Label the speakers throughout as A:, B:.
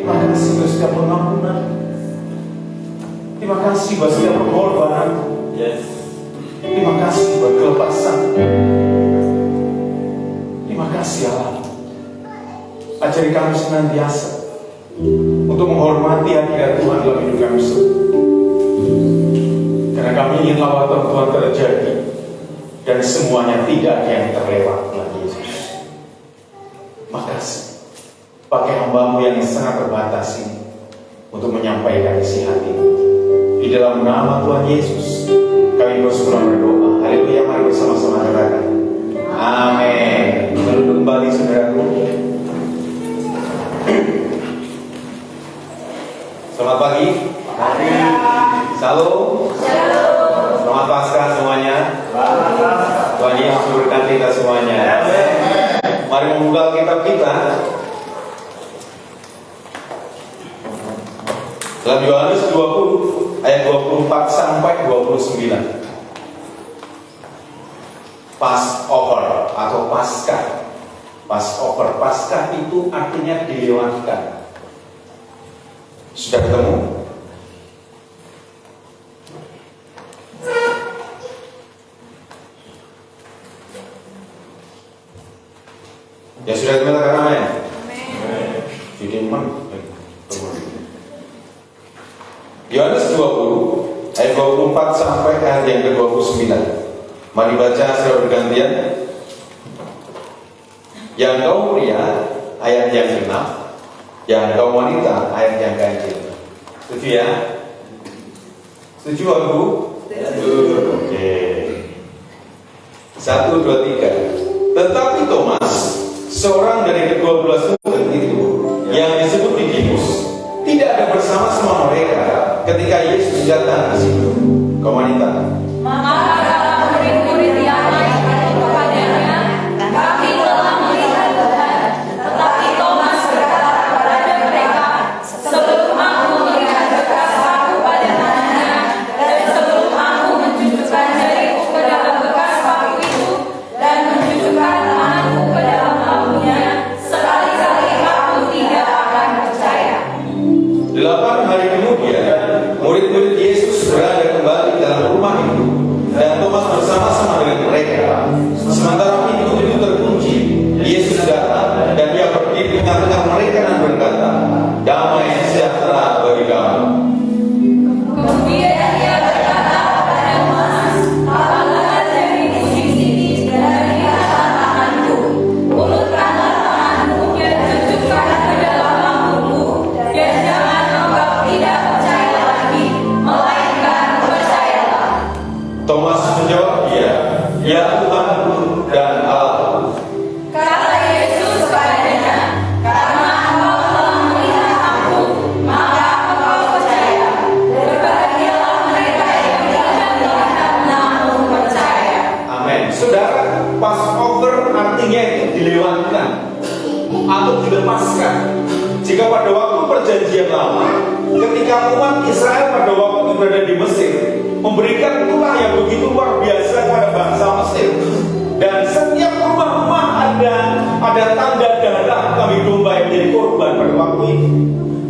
A: Terima kasih buat setiap pengampunan. Terima kasih buat setiap pengorbanan.
B: Yes.
A: Terima kasih buat kelepasan. Terima kasih Allah. Ajari kami senantiasa untuk menghormati hadirat Tuhan dalam hidup kami semua. Karena kami ingin lawatan Tuhan terjadi dan semuanya tidak ada yang terlewat lagi, Yesus. Makasih. Pakai hamba-Mu yang sangat terbatas ini untuk menyampaikan isi hati. Di dalam nama Tuhan Yesus kami bersama berdoa. Haleluya, mari bersama-sama katakan amin. Duduk kembali saudaraku. Selamat pagi. Salam. Selamat Paskah semuanya. Tuhan Yesus berkati kita semuanya. Mari membuka kitab kita dalam Yohanes 20 ayat 24 sampai 29. Passover atau Paskah. Passover, Paskah itu artinya dilewatkan. Sudah ketemu? Ya sudah ketemu, katakan amin. Jadi Yohanes 20 ayat 24 sampai ayat yang ke-29. Mari baca secara bergantian. Yang kaum pria ayat yang ke-6, yang kaum wanita ayat yang ke-7. Setuju ya? Setuju aku? Oke. 1, 2, 3. Tetapi Thomas, seorang dari ke-12 murid itu yang disebut Didimus, tidak ada bersama-sama mereka ketika Yesus datang ke situ. Kaum wanita.
C: Maka murid-murid yang lain kepadanya, kami telah melihat Tuhan. Tetapi Thomas berkata kepada mereka, sebelum aku melihat bekas paku pada tangannya, dan sebelum aku mencucukkan jariku ke dalam bekas paku itu, dan mencucukkan tanganku ke dalam pakunya, sekali-kali aku tidak akan percaya.
A: 8 hari kemudian, murid-murid Yesus berada kembali dalam rumah itu, dan Thomas bersama-sama dengan mereka. Sementara pintu itu terkunci, Yesus datang dan Dia berdiri di tengah-tengah mereka dan berkata, damai sejahtera bagi kamu.
C: Kemudian Dia berkata kepada Thomas, ambillah jarimu di sini dan lihatlah tanganku, ulurkanlah tanganmu dan cucukkan ke dalam pakuku, dan jangan engkau tidak percaya lagi, melainkan percayalah.
A: Thomas menjawab dia, ya Tuhanku dan Allahku.
C: Kata Yesus kepadanya, karena engkau telah melihat aku, maka engkau percaya. Berbahagialah mereka yang tidak melihat namun percaya.
A: Amin. Saudara, Passover artinya itu dilewatkan atau dilepaskan. Jika pada waktu perjanjian lama, ketika umat Israel pada waktu itu berada di Mesir, memberikan tulah yang begitu luar biasa kepada bangsa Mesir, dan setiap rumah-rumah ada tanda darah kambing domba yang menjadi korban pada waktu itu,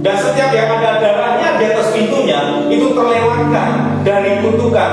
A: dan setiap yang ada darahnya di atas pintunya itu terlewatkan dari kutukan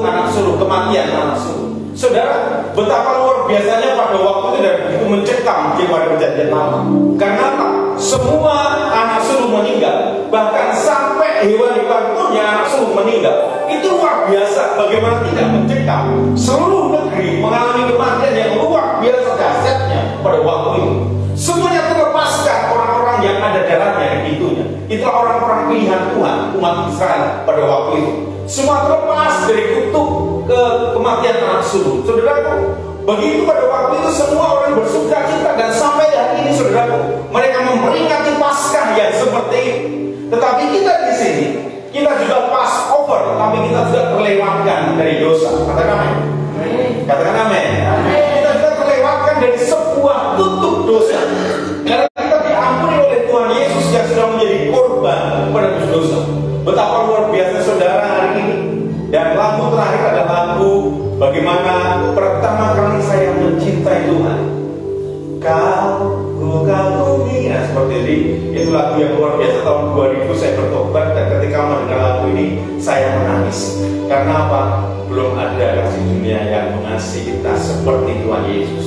A: anak sulung, kematian anak sulung. Saudara, betapa luar biasanya pada waktu itu dan begitu mencekam pada perjanjian lama. Karena apa? Semua anak sulung meninggal, bahkan sampai hewan-hewan pun yang anak sulung meninggal. Itu luar biasa, bagaimana tidak mencekam. Seluruh negeri mengalami kematian yang luar biasa dahsyatnya pada waktu itu. Semuanya terlepaskan orang-orang yang ada darahnya di pintunya. Itulah orang-orang pilihan Tuhan, umat Israel pada waktu itu. Semua terlepas dari kutuk kematian anak sulung. Saudaraku, begitu pada waktu itu semua orang bersuka cita, dan sampai hari ini saudaraku, mereka memperingati Paskah yang seperti itu. Tetapi kita di sini, kita juga Passover, tapi kita juga terlewatkan dari dosa. Katakan amin. Katakan amin. Kita juga terlewatkan dari sebuah tutup dosa. Karena kita diampuni oleh Tuhan Yesus yang sudah menjadi korban pada dosa. Betapa luar biasa saudara hari ini. Dan lagu terakhir adalah lagu bagaimana pertama kali saya mencintai Tuhan. Kau kagumi, nah seperti Itu lagu yang luar biasa. Tahun 2000 saya bertobat, dan ketika mendengar lagu ini saya menangis. Karena apa? Belum ada kasih dunia yang mengasihi kita seperti Tuhan Yesus.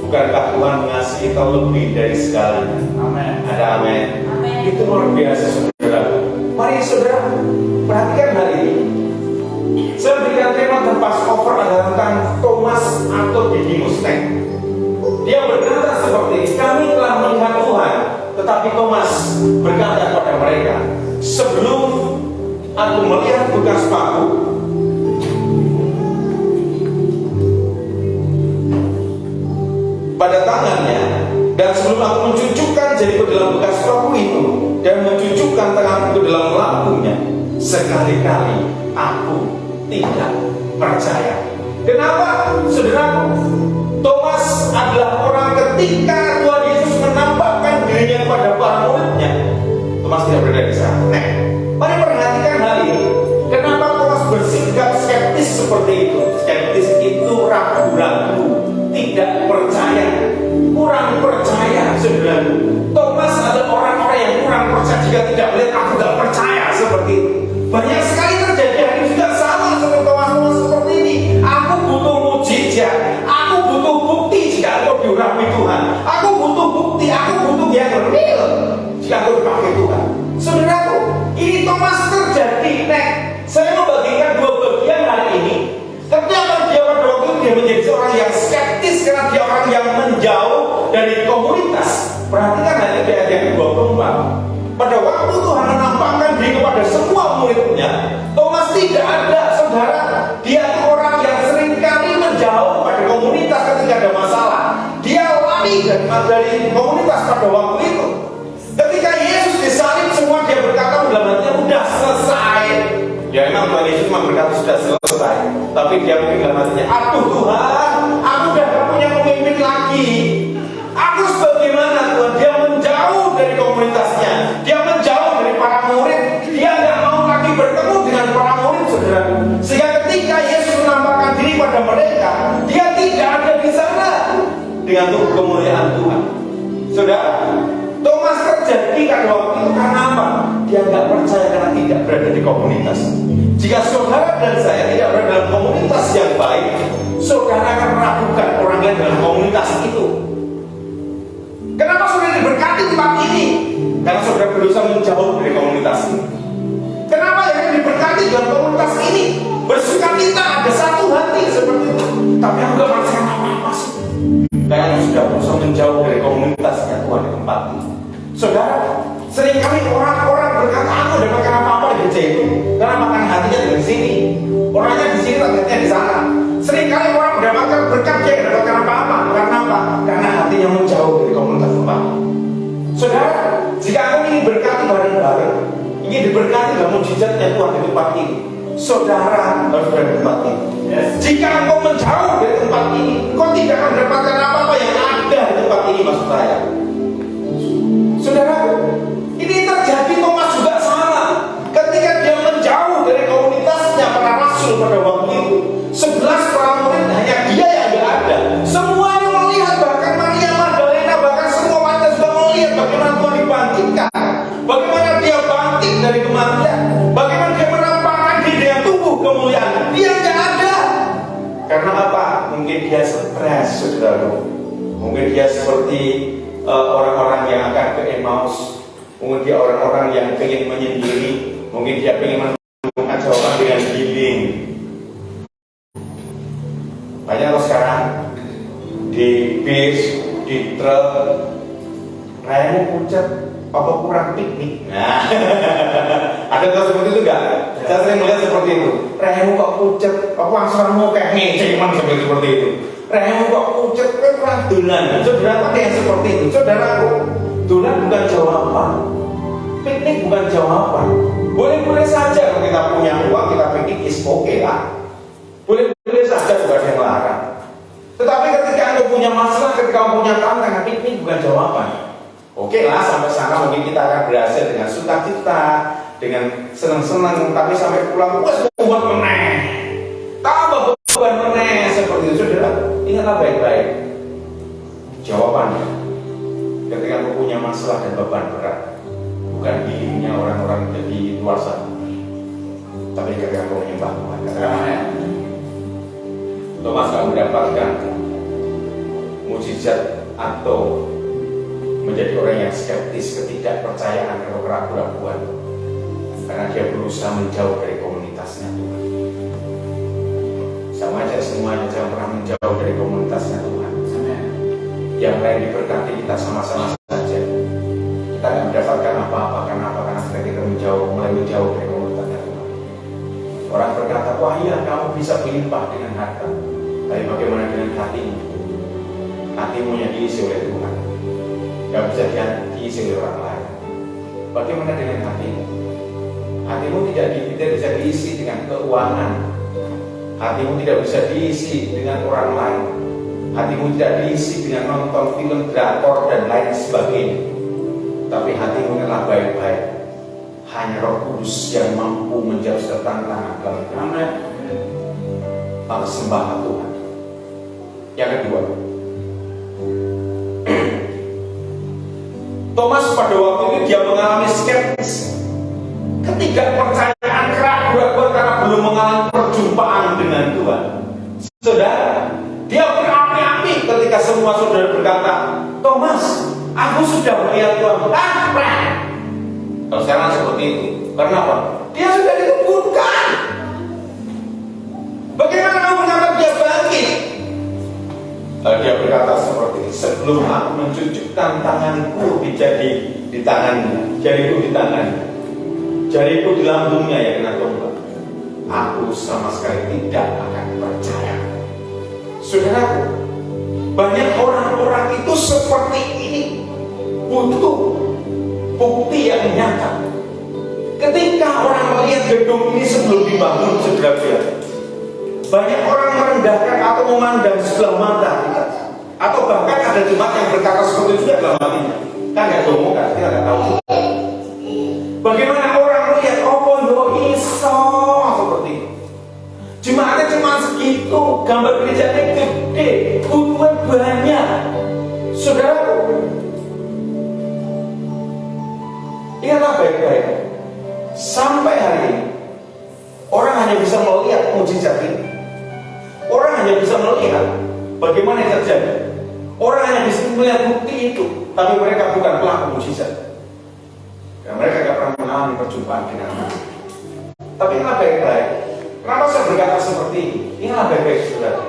A: Bukankah Tuhan mengasihi kita lebih dari segalanya?
B: Amin.
A: Ada amin.
C: Amin.
A: Itu luar biasa, saudara. Mari saudara perhatikan hari ini. Saya berikan tema dan Passover adalah tentang Thomas atau Didymus. Dia berkata seperti ini, kami telah melihat Tuhan. Tetapi Thomas berkata kepada mereka, sebelum aku melihat bekas paku pada tangannya, dan sebelum aku mencucukkan jariku dalam bekas paku itu, dan mencucukkan tanganku ke dalam lampunya, sekali-kali aku tidak percaya. Kenapa, saudaraku? Thomas adalah orang ketika Tuhan Yesus menampakkan dirinya kepada para muridnya. Thomas tidak berada di sana. Nah, mari perhatikan hal ini. Kenapa Thomas bersikap skeptis seperti itu? Skeptis itu ragu-ragu, tidak percaya, kurang percaya, saudaraku. Thomas adalah orang-orang yang kurang percaya. Jika tidak melihat, aku tidak percaya seperti itu. Banyak sekali terjadi hari ini juga sama seperti Thomas seperti ini. Aku butuh mujizat, aku butuh bukti jika aku diurapi Tuhan. Aku butuh bukti, aku butuh yang real jika aku dipakai Tuhan. Saudaraku, ini Thomas terjadi. Nah, saya membagikan dua bagian hari ini. Ketika dia pada waktu itu dia menjadi seorang yang skeptis karena dia orang yang menjauh dari komunitas. Perhatikan hanya di ayat yang 24. Pada waktu Tuhan menampakkan diri kepada semua muridnya, Thomas tidak ada, saudara. Dia itu orang yang seringkali menjauh pada komunitas ketika ada masalah. Dia lari dari komunitas pada waktu itu. Ketika Yesus disalib, semua dia berkata dalam hatinya, udah selesai. Ya memang Tuhan Yesus memang berkata sudah selesai. Tapi dia mungkin dalam hatinya, aduh Tuhan, aku udah gak punya pemimpin lagi. Aku sebagaimana Tuhan? Dia menjauh dari komunitasnya, dia menjauh dari para murid, dia nggak mau lagi bertemu dengan para murid, saudara. Sehingga ketika Yesus menampakkan diri pada mereka, dia tidak ada di sana dengan tubuh kemuliaan Tuhan. Saudara, Thomas terjadi pada waktu itu karena apa? Dia nggak percaya karena tidak berada di komunitas. Jika saudara dan saya tidak berada dalam komunitas yang baik, saudara akan meragukan orang lain dalam komunitas itu. Kenapa saudara diberkati tempat ini? Karena saudara berusaha menjauh dari komunitas ini. Kenapa yang diberkati dalam komunitas ini? Bersukacita, ada satu hati seperti itu. Tapi aku gak merasakan apa-apa sih. Karena sudah berusaha menjauh dari komunitasnya Tuhan di tempat ini. Saudara, seringkali orang-orang berkata, aku udah makan apa-apa di gereja itu. Karena makan hatinya di sini. Orangnya di sini, hatinya di sana. Seringkali orang udah makan berkat, dia gak makan apa-apa. Karena apa? Karena hatinya menjauh dari komunitas tempat. Saudara, jika aku ingin berkati bareng-bareng, ingin diberkati dalam mujizatnya Tuhan di tempat ini, saudara harus berada di tempat ini. Jika engkau menjauh dari tempat ini, engkau tidak akan mendapatkan apa-apa yang ada di tempat ini, maksud saya. Saudara, ini terjadi. Thomas juga sama. Ketika dia menjauh dari komunitasnya para rasul pada waktu itu, 11 para murid hanya dia yang tidak ada. Semuanya melihat, bahkan Maria Magdalena, bahkan semua wanita juga melihat bagaimana Tuhan dibangkitkan, bagaimana dia bangkit dari kematian, bagaimana dia menampakkan diri dengan tubuh kemuliaan. Dia tidak ada. Karena apa? Mungkin dia stres, saudara. Mungkin dia seperti orang-orang yang akan ke Emmaus. Mungkin dia orang-orang yang ingin menyendiri. Mungkin dia ingin menemukan jawaban dengan healing. Banyak loh sekarang di bis, di truk, kayaknya pucat, apa kurang piknik. Nah, ada yang seperti itu enggak? Saya sering melihat seperti itu. Rehmu kok pucat, aku langsung kayak ngeceman seperti itu. Rehmu kok pucat, kurang dolan. Saudara ada yang seperti itu. Saudaraku, dolan bukan jawaban, piknik bukan jawaban. Boleh-boleh saja kalau kita punya uang, kita piknik is okay lah. Boleh-boleh saja, bukan yang larang. Tetapi ketika Anda punya masalah, ketika Anda punya tantangan, piknik bukan jawaban. Oke lah, sampai sana mungkin kita akan berhasil dengan sukacita, dengan senang-senang. Tapi sampai pulang, wes buat meneh, tambah beban meneh seperti itu. Saudara, ingatlah baik-baik. Jawabannya, ketika Anda punya masalah dan beban berat, ketika kau menyembah Tuhan. Thomas gak mendapatkan mujizat atau menjadi orang yang skeptis, ketidakpercayaan atau keraguan-keraguan, karena dia berusaha menjauh dari komunitasnya Tuhan. Sama aja semuanya, jangan pernah menjauh dari komunitasnya Tuhan. Yang lain diberkati, kita sama-sama saja. Kita tidak mendapatkan apa-apa karena kita mulai menjauh dari komunitasnya Tuhan. Orang berkata, wah iya kamu bisa berlimpah dengan harta, tapi bagaimana dengan hatimu? Hatimu yang diisi oleh Tuhan, gak bisa diisi oleh orang lain. Bagaimana dengan hatimu? Hatimu tidak bisa diisi dengan keuangan. Hatimu tidak bisa diisi dengan orang lain. Hatimu tidak diisi dengan nonton film drakor dan lain sebagainya. Tapi hatimu adalah baik-baik. Hanya Roh Kudus yang mampu menjawab tantangan dalam hidup. Maka sembahlah Tuhan. Yang kedua, Thomas pada waktu itu dia mengalami skeptis, ketidakpercayaan, keraguan karena belum mengalami perjumpaan dengan Tuhan. Saudara, dia berapi-api ketika semua saudara berkata, Thomas, aku sudah melihat Tuhan. Kalau sekarang seperti itu, kenapa? Dia sudah dikuburkan. Bagaimana kamu menganggap dia bangkit? Dia berkata seperti ini, sebelum aku mencucukkan tanganku di tangannya, jariku di tangannya, jariku di lambungnya yang kena tombak, aku sama sekali tidak akan percaya. Saudaraku, banyak orang-orang itu seperti ini, butuh bukti yang nyata. Ketika orang melihat gedung ini sebelum dibangun segera biar, banyak orang merendahkan atau memandang sebelah mata, atau bahkan ada jemaat yang berkata seperti itu juga dalam hatinya. Kan nggak ngomong, kan kita nggak tahu. Bagaimana orang melihat yo iso seperti itu. Jemaatnya cuma segitu, gambar gerejanya gede, butuhnya banyak. Saudaraku, ingatlah baik-baik. Sampai hari ini, orang hanya bisa melihat mujizat ini. Orang hanya bisa melihat bagaimana yang terjadi. Orang hanya bisa melihat bukti itu, tapi mereka bukan pelaku mujizat. Dan mereka tidak pernah mengalami perjumpaan dengan Allah. Tapi ingatlah baik-baik. Kenapa saya berkata seperti ini? Ingatlah baik-baik, saudara.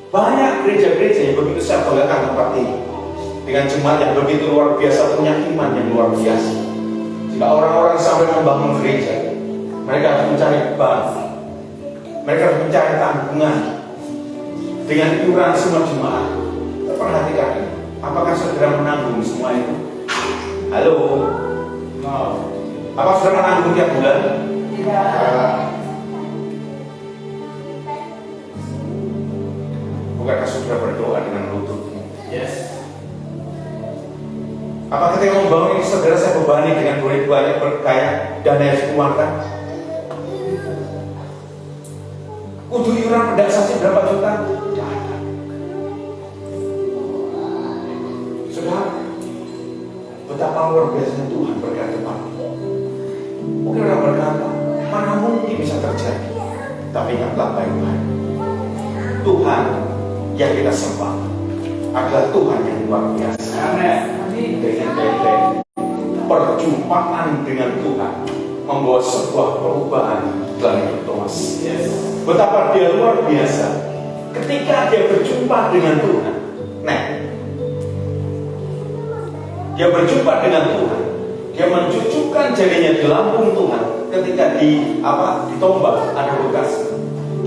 A: Banyak gereja-gereja yang begitu saya banggakan tempat ini, dengan jemaat yang begitu luar biasa, punya iman yang luar biasa. Jika orang-orang sampai membangun gereja, mereka harus mencari bank, mereka harus mencari tanggungan dengan iuran semua jemaat. Perhatikan ini, apakah saudara menanggung semua itu? Halo? Apa saudara menanggung tiap bulan? Tidak. Bukankah saudara berdoa dengan lututmu? Yes. Apa ketika membangun ini saudara saya bebani dengan duit banyak berkaya dana yang dikeluarkan? Kudu iuran pendaksasi berapa juta? Tidak ada. Saudara, betapa luar biasanya Tuhan berkata padamu. Mungkin orang berkata, mana mungkin bisa terjadi? Tapi ingatlah baik-baik, Tuhan yang kita sembah adalah Tuhan yang luar biasa. Amin. Dengan baik-baik, perjumpaan dengan Tuhan membawa sebuah perubahan dalam hidup Thomas. Betapa dia luar biasa ketika dia berjumpa dengan Tuhan. Nah, dia berjumpa dengan Tuhan, dia mencucukkan jarinya di lambung Tuhan. Ketika ditombak ada bekas,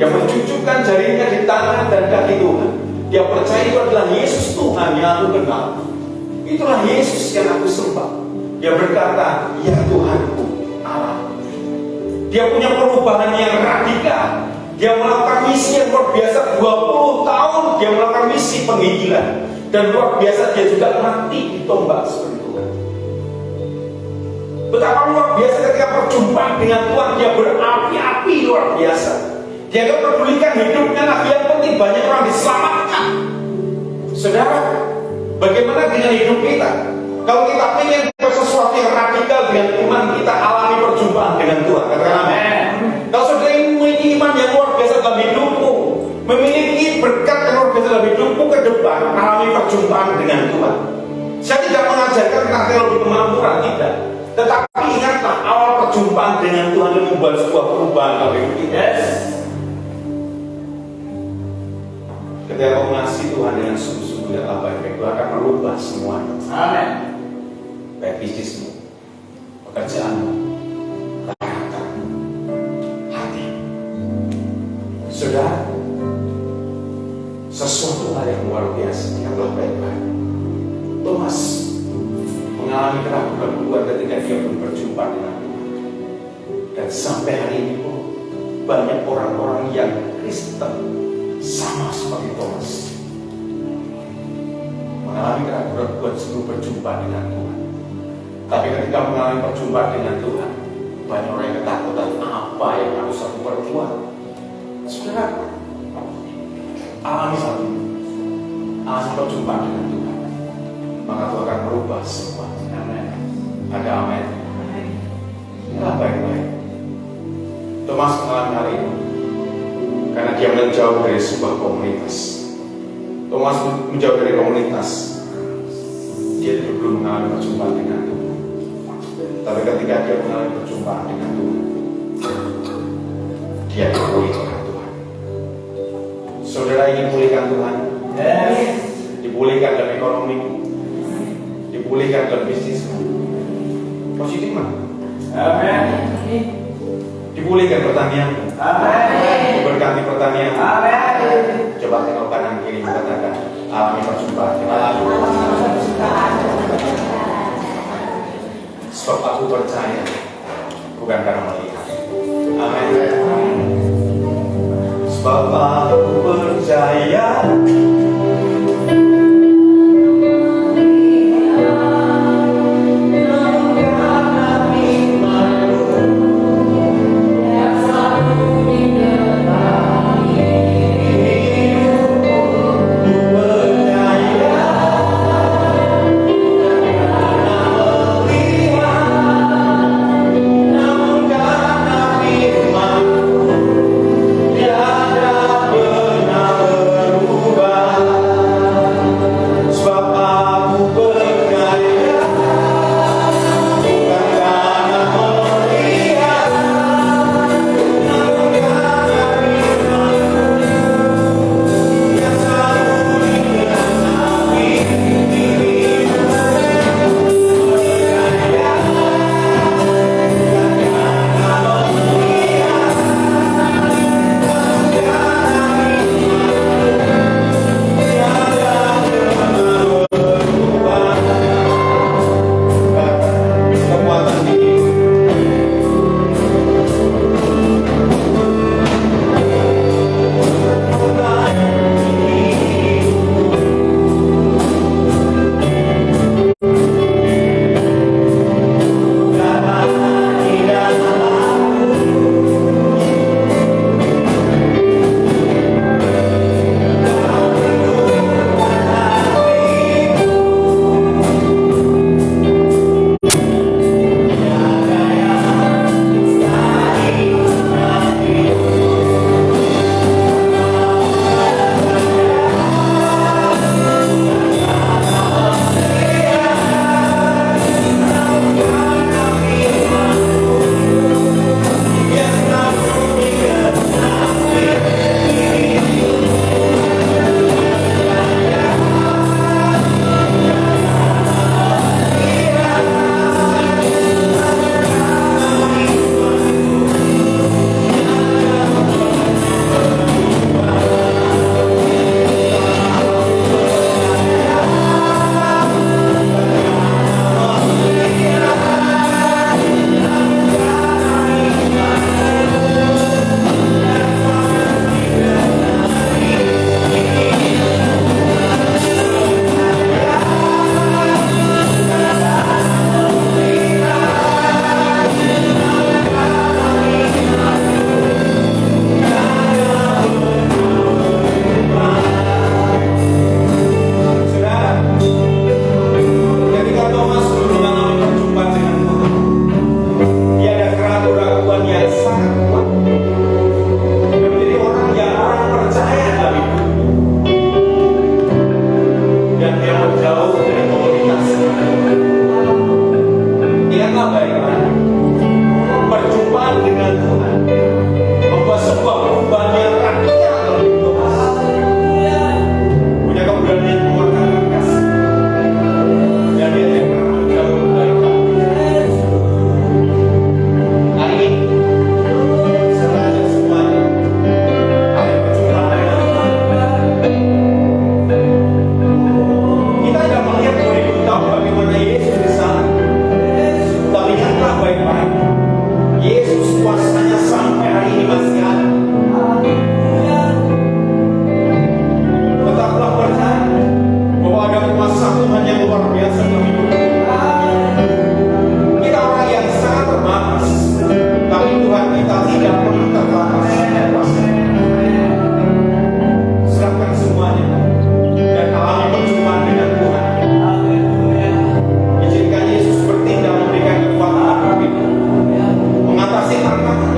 A: dia mencucukkan jarinya di tangan dan kaki Tuhan. Dia percaya itu adalah Yesus Tuhan yang aku kenal. Itulah Yesus yang aku sembah. Dia berkata, ya Tuhanku Allah. Dia punya perubahan yang radikal. Dia melakukan misi yang luar biasa 20 tahun. Dia melakukan misi penginjilan. Dan luar biasa dia juga mati ditombak seperti Tuhan. Betapa luar biasa ketika perjumpaan dengan Tuhan. Dia berapi-api luar biasa. Dia gak pedulikan hidupnya lagi. Yang penting banyak orang diselamatkan. Saudara, bagaimana dengan hidup kita? Kalau kita ingin sesuatu yang radikal dengan iman kita, alami perjumpaan dengan Tuhan. Katakan amin. Kalau saudara Saya tidak mengajarkan tentang teologi kemakmuran, tidak. Tetapi ingatlah, awal perjumpaan dengan Tuhan yang membuat sebuah perubahan bagi kita. Ketika kau mengasihi Tuhan dengan sungguh-sungguh dan baik-baik, Tuhan akan merubah semuanya. Amin. Baik bisnismu, pekerjaanmu, karakter, hati. Saudara, sesuatu hal yang luar biasa yang telah baik-baik. Thomas mengalami keraguan ketika dia pun berjumpa dengan Tuhan. Dan sampai hari ini pun banyak orang-orang yang Kristen sama seperti Thomas mengalami keraguan sebelum berjumpa dengan Tuhan. Tapi ketika mengalami perjumpaan dengan Tuhan, banyak orang yang ketakutan, apa yang harus aku perbuat? Saudara, alami hal ini, alami perjumpaan dengan Tuhan, maka Tuhan akan merubah semua. Amin. Ada amin. Inilah baik-baik. Thomas mengalami hal ini karena dia menjauh dari sebuah komunitas. Thomas menjauh dari komunitas. Dia belum mengalami perjumpaan dengan Tuhan. Tapi ketika dia mengalami perjumpaan dengan Tuhan, dia dipulihkan Tuhan. Saudara ingin pulihkan Tuhan? Dipulihkan dalam ekonomi, dipulihkan dalam bisnis. Positif mah? Amin. Dipulihkan pertanian. Amin. Diberkati pertanian. Amin. Coba tengok kanan kiri, katakan alami perjumpaan. Sebab aku percaya, bukan karena melihat. Amin. Sebab aku percaya. Benar baik-baik. Perjumpaan dengan Tuhan membuat sebuah perubahan yang radikal dalam hidup kita. Punya keberanian mengeluarkan kasih dan dia yang pernah jauh kebaikan. Hari ini saya ajak semuanya ayo perjumpaan dengan Tuhan. Kita tidak melihat 2000 tahun bagaimana Yesus di sana, tapi lihatlah baik-baik. Yesus kuasanya sampai hari ini masih ada. Tetaplah percaya bahwa ada kuasa Tuhan yang luar biasa dalam hidup kita. Kita orang yang sangat terbatas, tapi Tuhan kita tidak pernah terbatas. Serahkan semuanya dan alami perjumpaan dengan Tuhan. Izinkan Yesus bertindak memberikan kekuatan bagi kita mengatasi tantangan.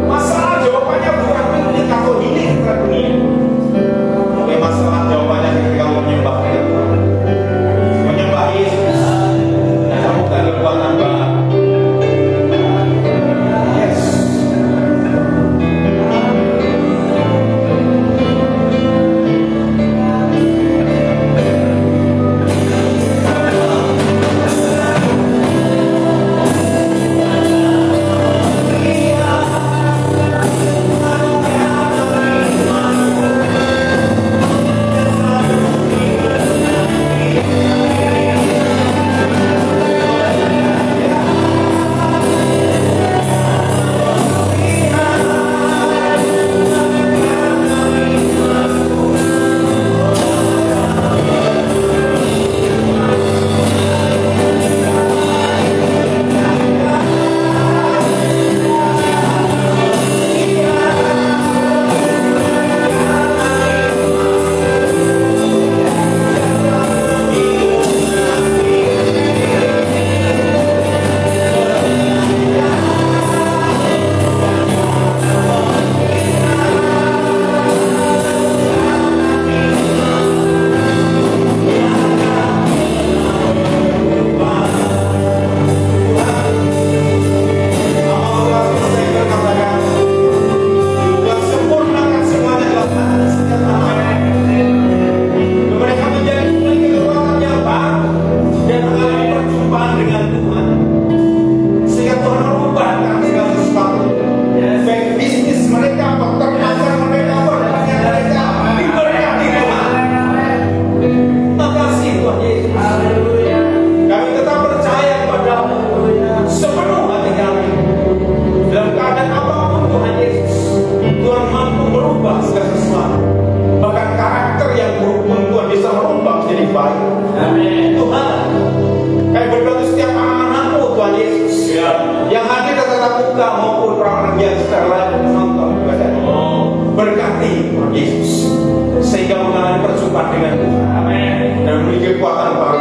A: Masalah jawabannya bukan ketika kau hidup ke dunia, tapi masalah jawabannya ketika kau menyembah Tuhan, menyembah Yesus, dan temukan kekuatan baru. Yes. Berkati Yesus sehingga mengalami perjumpaan dengan Tuhan dan memberi kekuatan baru